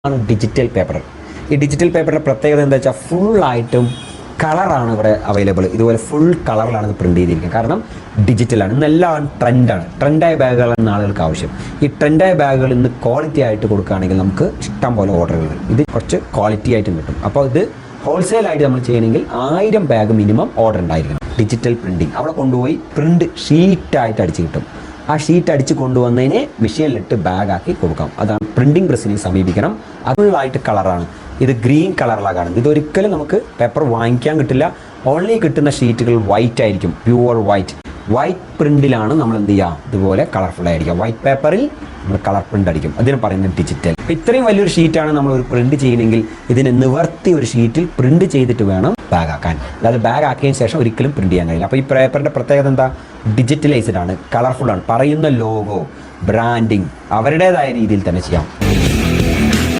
ആണ് digital paper. ഈ digital പേപ്പറിൻ്റെ പ്രത്യേകത എന്താ വെച്ചാൽ ഫുള്ളായിട്ടും കളറാണ് ഇവിടെ അവൈലബിൾ. ഇതുപോലെ ഫുൾ കളറിലാണ് ഇത് പ്രിന്റ് ചെയ്തിരിക്കുന്നത്. കാരണം ഡിജിറ്റലാണ്. ഇന്നെല്ലാം ട്രെൻഡായ ബാഗുകളാണ് ആളുകൾക്ക് ആവശ്യം. ഈ ട്രെൻഡായ ബാഗുകൾ ഇന്ന് ക്വാളിറ്റി ആയിട്ട് കൊടുക്കുകയാണെങ്കിൽ നമുക്ക് ഇഷ്ടം പോലെ ഓർഡറുകൾ ഇത് കുറച്ച് ക്വാളിറ്റി ആയിട്ടും കിട്ടും. അപ്പോൾ ഇത് ഹോൾസെയിലായിട്ട് നമ്മൾ ചെയ്യണമെങ്കിൽ 1000 ബാഗ് മിനിമം ഓർഡർ ഉണ്ടായിരിക്കണം. ഡിജിറ്റൽ പ്രിൻറ്റിങ് അവിടെ കൊണ്ടുപോയി പ്രിന്റ് ഷീറ്റായിട്ട് അടിച്ച് കിട്ടും. ആ ഷീറ്റ് അടിച്ച് കൊണ്ടുവന്നതിനെ മെഷീനിലിട്ട് ബാഗാക്കി കൊടുക്കാം. അതാണ് പ്രിന്റിംഗ് പ്രസ്സിനെ സമീപിക്കണം. അതുള്ളായിട്ട് കളറാണ്. ഇത് ഗ്രീൻ കളറിലാണ് കാണുന്നത്. ഇതൊരിക്കലും നമുക്ക് പേപ്പർ വാങ്ങിക്കാൻ കിട്ടില്ല. ഓൺലി കിട്ടുന്ന ഷീറ്റുകൾ വൈറ്റ് ആയിരിക്കും, പ്യുവർ വൈറ്റ് പ്രിന്റിലാണ് നമ്മൾ എന്ത് ചെയ്യുക, ഇതുപോലെ കളർഫുൾ ആയിരിക്കും. വൈറ്റ് പേപ്പറിൽ നമ്മൾ കളർ പ്രിന്റ് അടിക്കും. അതിന് പറയുന്നത് ഡിജിറ്റൽ. ഇത്രയും വലിയൊരു ഷീറ്റാണ് നമ്മൾ ഒരു പ്രിന്റ് ചെയ്യണമെങ്കിൽ ഇതിനെ നിവർത്തി ഒരു ഷീറ്റിൽ പ്രിന്റ് ചെയ്തിട്ട് വേണം ബാഗ് ആക്കാൻ. അതായത് ബാഗ് ആക്കിയതിന് ശേഷം ഒരിക്കലും പ്രിന്റ് ചെയ്യാൻ കഴിയില്ല. അപ്പോൾ ഈ പേപ്പറിന്റെ പ്രത്യേകത എന്താ? ഡിജിറ്റലൈസ്ഡ് ആണ്, കളർഫുൾ ആണ്. പറയുന്ന ലോഗോ, ബ്രാൻഡിങ് അവരുടേതായ രീതിയിൽ തന്നെ ചെയ്യാം.